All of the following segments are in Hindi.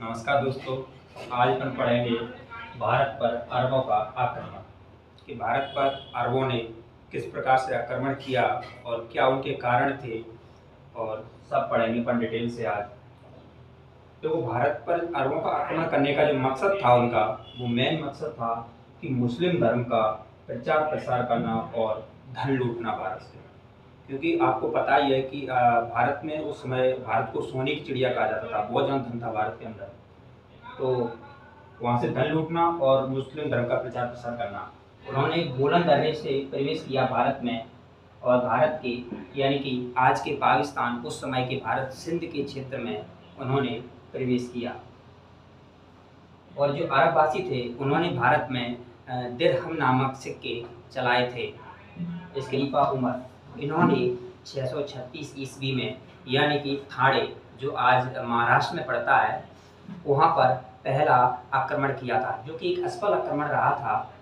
नमस्कार दोस्तों। आज अपन पढ़ेंगे भारत पर अरबों का आक्रमण कि भारत पर अरबों ने किस प्रकार से आक्रमण किया और क्या उनके कारण थे, और सब पढ़ेंगे अपन डिटेल से आज। तो भारत पर अरबों का आक्रमण करने का जो मकसद था उनका, वो मेन मकसद था कि मुस्लिम धर्म का प्रचार प्रसार करना और धन लूटना भारत से। क्योंकि आपको पता ही है कि भारत में उस समय भारत को सोने की चिड़िया कहा जाता था, बहुत ज़्यादा धन था भारत के अंदर। तो वहाँ से धन लूटना और मुस्लिम धर्म का प्रचार प्रसार करना। उन्होंने बोलन दर्रे से प्रवेश किया भारत में, और भारत के यानी कि आज के पाकिस्तान, उस समय के भारत सिंध के क्षेत्र में उन्होंने प्रवेश किया। और जो अरबवासी थे उन्होंने भारत में दिरहम नामक सिक्के चलाए थे। इसके खलीफा उमर, इन्होंने 636 ईस्वी में यानी कि ठाणे, जो आज महाराष्ट्र में पड़ता है, वहाँ पर पहला आक्रमण किया था, जो कि एक असफल आक्रमण रहा था,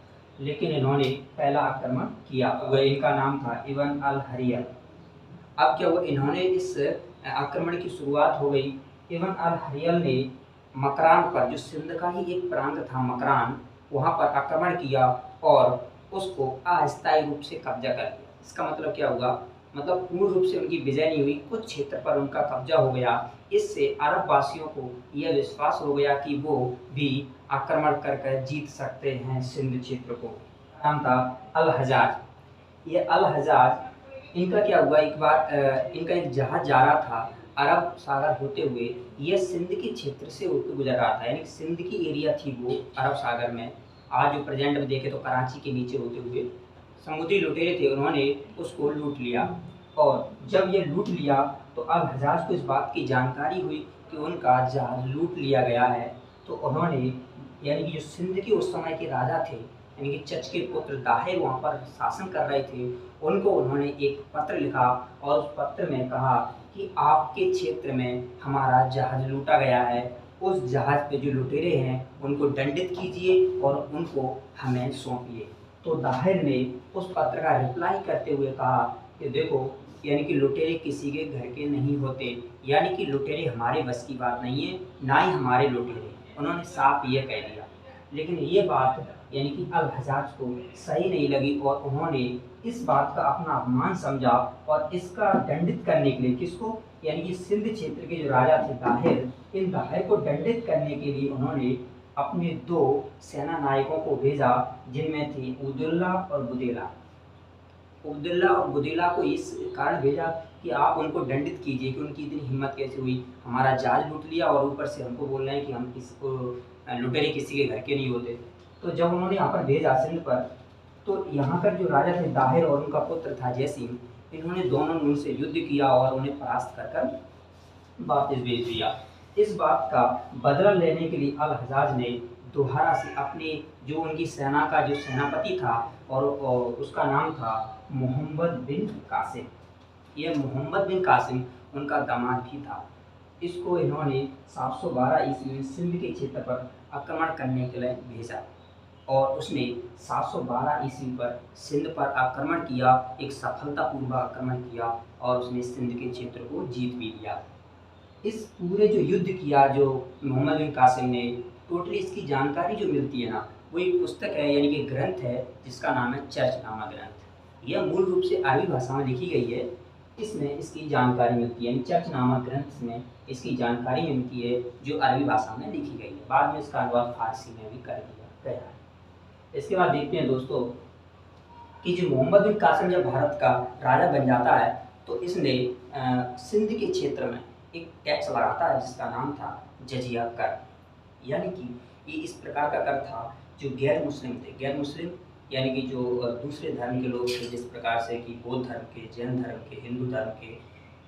लेकिन इन्होंने पहला आक्रमण किया। वह इनका नाम था इब्न अल हरियल। अब क्या हुआ, इन्होंने इस आक्रमण की शुरुआत हो गई। इब्न अल हरियल ने मकरान पर, जो सिंध का ही एक प्रांत था मकरान, वहाँ पर आक्रमण किया और उसको अस्थायी रूप से कब्जा कर लिया। इसका मतलब क्या हुआ, मतलब पूर्ण रूप से उनकी विजय नहीं हुई, कुछ क्षेत्र पर उनका कब्जा हो गया। इससे अरब वासियों को यह विश्वास हो गया कि वो भी आक्रमण करके जीत सकते हैं सिंध क्षेत्र को। नाम था अल हजाज। ये अल हजाज, इनका क्या हुआ, एक बार इनका एक जहाज जा रहा था अरब सागर होते हुए, यह सिंध के क्षेत्र से होकर गुजर रहा था, यानी सिंध की एरिया थी वो अरब सागर में। आज जो प्रेजेंट में देखे तो कराची के नीचे होते हुए समुद्री लुटेरे थे, उन्होंने उसको लूट लिया। और जब ये लूट लिया तो अल हजाज को इस बात की जानकारी हुई कि उनका जहाज लूट लिया गया है। तो उन्होंने, यानी कि जो सिंध के उस समय के राजा थे, यानी कि चच के पुत्र दाहिर वहाँ पर शासन कर रहे थे, उनको उन्होंने एक पत्र लिखा और उस पत्र में कहा कि आपके क्षेत्र में हमारा जहाज लूटा गया है, उस जहाज पे जो लुटेरे हैं उनको दंडित कीजिए और उनको हमें सौंपिए। तो दाहिर ने उस पत्र का रिप्लाई करते हुए कहा कि देखो, यानी कि लुटेरे किसी के घर के नहीं होते, यानी कि लुटेरे हमारे बस की बात नहीं है, ना ही हमारे लुटेरे। उन्होंने साफ ये कह दिया। लेकिन ये बात यानी कि अल हजाज को सही नहीं लगी और उन्होंने इस बात का अपना अपमान समझा और इसका दंडित करने के लिए, किसको, यानी कि सिंध क्षेत्र के जो राजा थे दाहिर, इन दाहिर को दंडित करने के लिए उन्होंने अपने दो सेना नायकों को भेजा, जिनमें थे उबदुल्ला और बुदेला। उबदुल्ला और बुदेला को इस कारण भेजा कि आप उनको दंडित कीजिए कि उनकी इतनी हिम्मत कैसे हुई, हमारा जहाज लूट लिया और ऊपर से हमको बोल रहे हैं कि हम किसको लुटेरे किसी के घर के नहीं होते। तो जब उन्होंने यहाँ पर भेजा सिंध पर, तो यहाँ पर जो राजा थे दाहिर और उनका पुत्र था जयसिंह, इन्होंने दोनों ने उनसे युद्ध किया और उन्हें परास्त कर कर वापस भेज दिया। इस बात का बदला लेने के लिए अल हजाज ने दोबारा से अपने, जो उनकी सेना का जो सेनापति था और उसका नाम था मोहम्मद बिन कासिम, यह मोहम्मद बिन कासिम उनका दामाद भी था, इसको इन्होंने 712 ईस्वी में सिंध के क्षेत्र पर आक्रमण करने के लिए भेजा। और उसने 712 ईस्वी पर सिंध पर आक्रमण किया, एक सफलतापूर्वक आक्रमण किया और उसने सिंध के क्षेत्र को जीत भी लिया। इस पूरे जो युद्ध किया जो मोहम्मद बिन कासिम ने, टोटली इसकी जानकारी जो मिलती है ना, वो एक पुस्तक है, यानी कि ग्रंथ है, जिसका नाम है चर्चनामा ग्रंथ। यह मूल रूप से अरबी भाषा में लिखी गई है, इसमें इसकी जानकारी मिलती है, यानी चर्चनामा ग्रंथ में इसकी जानकारी मिलती है जो अरबी भाषा में लिखी गई है। बाद में इसका अनुवाद फारसी में भी कर दिया गया है। इसके बाद देखते हैं दोस्तों कि जो मोहम्मद बिन कासिम जब भारत का राजा बन जाता है, तो इसने सिंध के क्षेत्र में एक टैक्स लगाता है जिसका नाम था जजिया कर। यानी कि ये इस प्रकार का कर था, जो गैर मुस्लिम थे, गैर मुस्लिम यानी कि जो दूसरे धर्म के लोग थे, जिस प्रकार से कि बौद्ध धर्म के, जैन धर्म के, हिंदू धर्म के,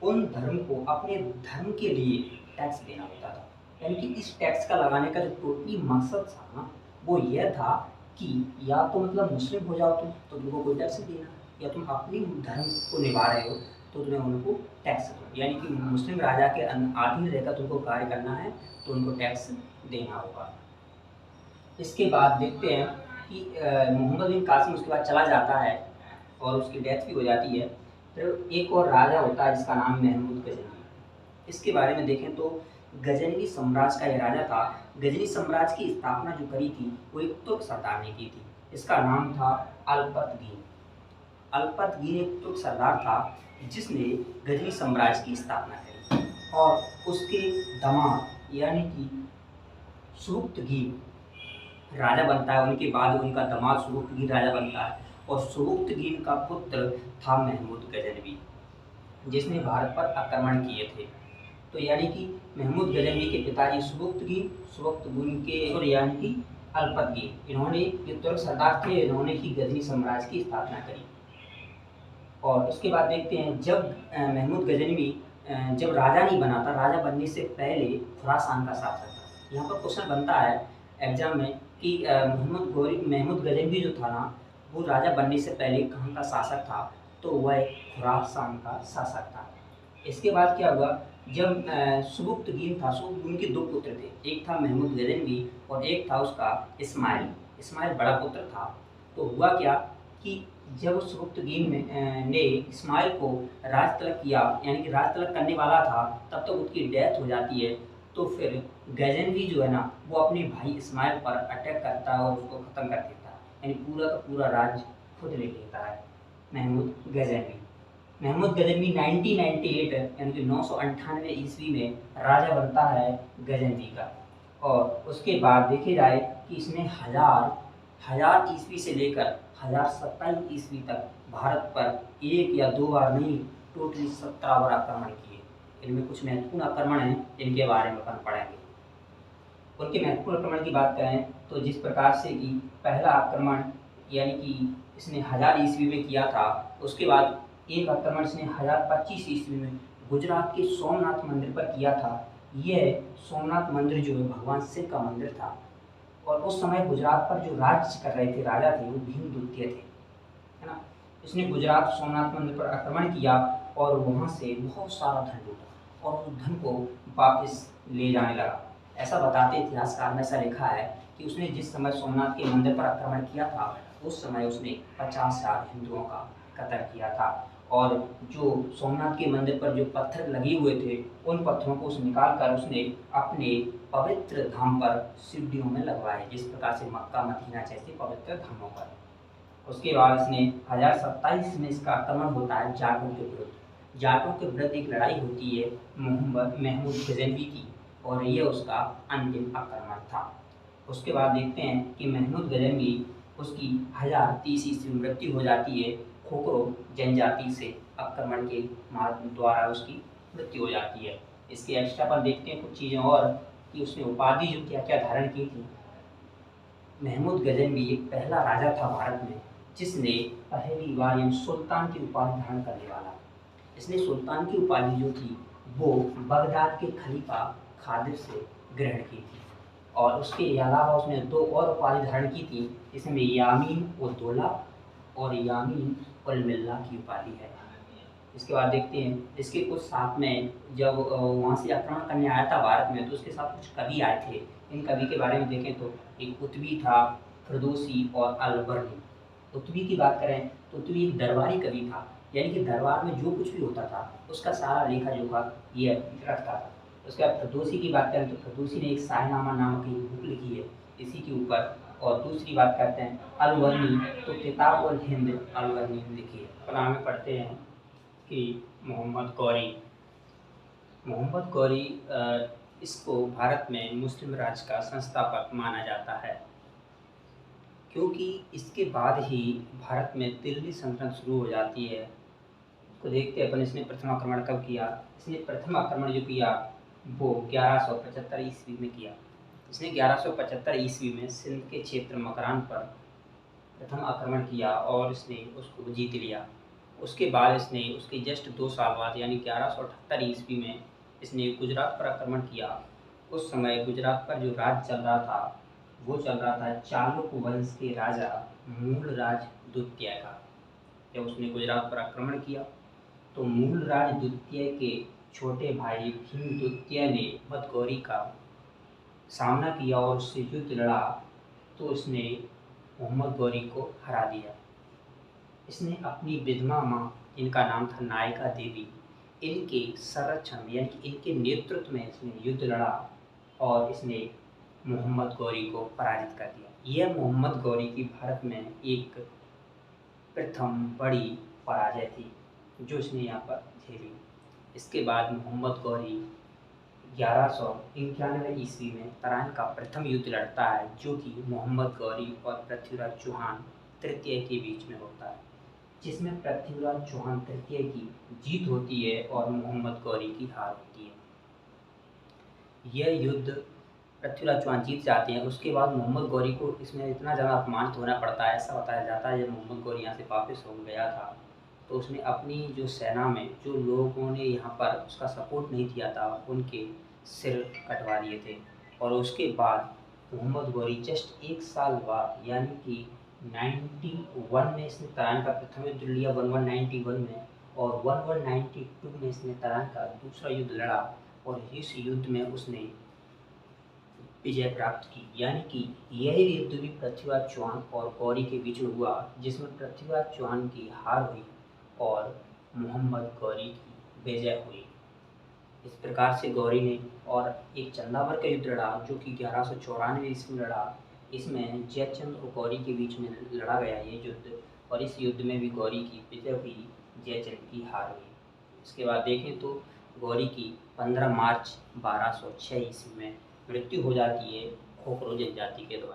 उन धर्म को अपने धर्म के लिए टैक्स देना होता था। यानी कि इस टैक्स का लगाने का जो टोटली मकसद था ना, वो यह था कि या तो मतलब मुस्लिम हो जाओ तुम तो तुमको कोई टैक्स देना, या तुम अपनी धर्म को निभा रहे हो तो तुम्हें उनको टैक्स दो। यानी कि मुस्लिम राजा के अधीन रहकर तुमको कार्य करना है तो उनको टैक्स देना होगा। इसके बाद देखते हैं कि मोहम्मद बिन कासिम उसके बाद चला जाता है और उसकी डेथ भी हो जाती है। तो एक और राजा होता है जिसका नाम महमूद गजनवी। इसके बारे में देखें तो गजनवी साम्राज्य का ये राजा था। गजनी साम्राज्य की स्थापना जो करी थी वो एक तुर्क सरदार ने की थी। इसका नाम था अल्पतगीन। अल्पतगीन एक तुर्क सरदार था जिसने गजनी साम्राज्य की स्थापना करी, और उसके दामाद यानी कि सुबुक्तगीन राजा बनता है। उनके बाद उनका दामाद सुबुक्तगीन राजा बनता है, और सुबुक्तगीन का पुत्र था महमूद गजनवी, जिसने भारत पर आक्रमण किए थे। तो यानी कि महमूद गजनवी के पिताजी सुबुक्तगीन, सुबुक्तगीन के और यानी कि अल्पतगीन, इन्होंने जो तुर्क सरदार थे इन्होंने ही गजनी साम्राज्य की स्थापना करी। और उसके बाद देखते हैं जब महमूद गजनवी जब राजा नहीं बना था, राजा बनने से पहले खुरासान का शासक था। यहाँ पर क्वेश्चन बनता है एग्जाम में कि महमूद गजनवी जो था ना, वो राजा बनने से पहले कहाँ का शासक था, तो वह खुरासान का शासक था। इसके बाद क्या हुआ, जब सुबुक्तगीन था, सुबुक्तगीन के दो पुत्र थे, एक था महमूद गजनवी और एक था उसका इस्माइल। इस्माइल बड़ा पुत्र था। तो हुआ क्या कि जब सुबुक्तगीन ने इस्माइल को राज तलक किया, यानी कि राज तलक करने वाला था, तब तक उसकी डेथ हो जाती है। तो फिर गजनवी जो है ना, वो अपने भाई इस्माइल पर अटैक करता है और उसको ख़त्म कर देता है, यानी पूरा का पूरा राज खुद ले लेता है महमूद गजनवी। महमूद गजनवी 1998 यानी कि 998 ईस्वी में राजा बनता है गजनवी का। और उसके बाद देखे जाए कि इसने हजार ईस्वी से लेकर 1027 ईस्वी तक भारत पर एक या दो बार नहीं, टोटली 17 बार आक्रमण किए। इनमें कुछ महत्वपूर्ण आक्रमण हैं, इनके बारे में अपन पढ़ेंगे। उनके महत्वपूर्ण आक्रमण की बात करें तो जिस प्रकार से कि पहला आक्रमण यानी कि इसने 1000 ईस्वी में किया था, उसके बाद एक आक्रमण इसने 1025 ईस्वी में गुजरात के सोमनाथ मंदिर पर किया था। यह सोमनाथ मंदिर जो है भगवान शिव का मंदिर था, और उस समय गुजरात पर जो राज्य कर रहे थे राजा थे वो भीमद्वितीय थे, है ना। इसने गुजरात सोमनाथ मंदिर पर आक्रमण किया और वहाँ से बहुत सारा धन लूटा और उस धन को वापस ले जाने लगा। ऐसा बताते इतिहासकार में ऐसा लिखा है कि उसने जिस समय सोमनाथ के मंदिर पर आक्रमण किया था, उस समय उसने 50,000 हिंदुओं का कत्ल किया था, और जो सोमनाथ के मंदिर पर जो पत्थर लगे हुए थे उन पत्थरों को उसने निकाल कर उसने अपने पवित्र धाम पर सीढ़ियों में लगवाए, जिस प्रकार से मक्का मदीना जैसे पवित्र धामों पर। उसके बाद इसने 1027 में इसका आक्रमण होता है जाटों के विरुद्ध। जाटों के विरुद्ध एक लड़ाई होती है महमूद गजनवी की, और यह उसका अंतिम आक्रमण था। उसके बाद देखते हैं कि महमूद गजनवी उसकी 1030 ईस्वी में मृत्यु हो जाती है। खोखरो जनजाति से आक्रमण के द्वारा उसकी मृत्यु हो जाती है। इसके एक्स्ट्रा पर देखते हैं कुछ चीज़ें और कि उसने उपाधि जो क्या क्या धारण की थी। महमूद गजनवी एक पहला राजा था भारत में जिसने पहली बार यानी सुल्तान की उपाधि धारण करने वाला। इसने सुल्तान की उपाधि जो थी वो बगदाद के खलीफा खादिर से ग्रहण की थी, और उसके अलावा उसने दो और उपाधि धारण की थी, जिसमें यामीन उद दौला और यामीन उल मिल्ला की उपाधि है। इसके बाद देखते हैं इसके कुछ साथ में जब वहाँ से आक्रमण करने आया था भारत में, तो उसके साथ कुछ कवि आए थे। इन कवि के बारे में देखें तो एक कुतबी था, फिरदौसी और अलबर्नी। कुतबी की बात करें तो कुतबी एक दरबारी कवि था, यानी कि दरबार में जो कुछ भी होता था उसका सारा लेखा जोखा ये रखता था। उसके बाद फिरदौसी की बात करें तो फिरदौसी ने एक शाहनामा नामक एक बुक लिखी है इसी के ऊपर। और दूसरी बात करते हैं अलवर्नी, तो किताब उल हिंद अलवर्नी ने लिखी है। अपना हमें पढ़ते हैं कि मोहम्मद गौरी इसको भारत में मुस्लिम राज का संस्थापक माना जाता है, क्योंकि इसके बाद ही भारत में दिल्ली सल्तनत शुरू हो जाती है। तो देखते हैं अपन इसने प्रथम आक्रमण कब किया। इसने प्रथम आक्रमण जो किया वो 1175 ईस्वी में किया। इसने 1175 ईस्वी में सिंध के क्षेत्र मकरान पर प्रथम आक्रमण किया और इसने उसको जीत लिया। उसके बाद इसने उसके जस्ट 2 साल बाद यानी 1178 ईस्वी में इसने गुजरात पर आक्रमण किया। उस समय गुजरात पर जो राज चल रहा था वो चल रहा था चालुक्य वंश के राजा मूलराज द्वितीय का। जब उसने गुजरात पर आक्रमण किया तो मूलराज द्वितीय के छोटे भाई भीमद्वितीय ने मोहम्मद गौरी का सामना किया और उससे युद्ध लड़ा, तो उसने मोहम्मद गौरी को हरा दिया। इसने अपनी विधवा माँ, जिनका नाम था नायका देवी, इनके संरक्षण में यानी कि इनके नेतृत्व में इसने युद्ध लड़ा और इसने मोहम्मद गौरी को पराजित कर दिया। यह मोहम्मद गौरी की भारत में एक प्रथम बड़ी पराजय थी जो इसने यहाँ पर झेली। इसके बाद मोहम्मद गौरी 1191 ईस्वी में तराइन का प्रथम युद्ध लड़ता है जो कि मोहम्मद गौरी और पृथ्वीराज चौहान तृतीय के बीच में होता है, जिसमें पृथ्वीराज चौहान तृतीय की जीत होती है और मोहम्मद गौरी की हार होती है। यह युद्ध पृथ्वीराज चौहान जीत जाते हैं। उसके बाद मोहम्मद गौरी को इसमें इतना ज़्यादा अपमानित होना पड़ता है। ऐसा बताया जाता है जब मोहम्मद गौरी यहाँ से वापस हो गया था तो उसने अपनी जो सेना में जो लोगों ने यहाँ पर उसका सपोर्ट नहीं किया था उनके सिर कटवा दिए थे। और उसके बाद मोहम्मद गौरी जस्ट एक साल बाद यानी कि 91 में इसने तराइन का प्रथम युद्ध लिया 1191 में, और 1192 में इसने तराइन का दूसरा युद्ध लड़ा और इस युद्ध में उसने विजय प्राप्त की। यानी कि यह युद्ध भी पृथ्वीराज चौहान और गौरी के बीच में हुआ जिसमें पृथ्वीराज चौहान की हार हुई और मोहम्मद गौरी की विजय हुई। इस प्रकार से गौरी ने और एक चंदावर का युद्ध लड़ा जो कि 1194 ईस्वी में लड़ा। इसमें जयचंद और गौरी के बीच में लड़ा गया ये युद्ध और इस युद्ध में भी गौरी की विजय हुई, जयचंद की हार हुई। इसके बाद देखें तो गौरी की 15 मार्च 1206 ईस्वी में मृत्यु हो जाती है खोखरो जनजाति के द्वारा।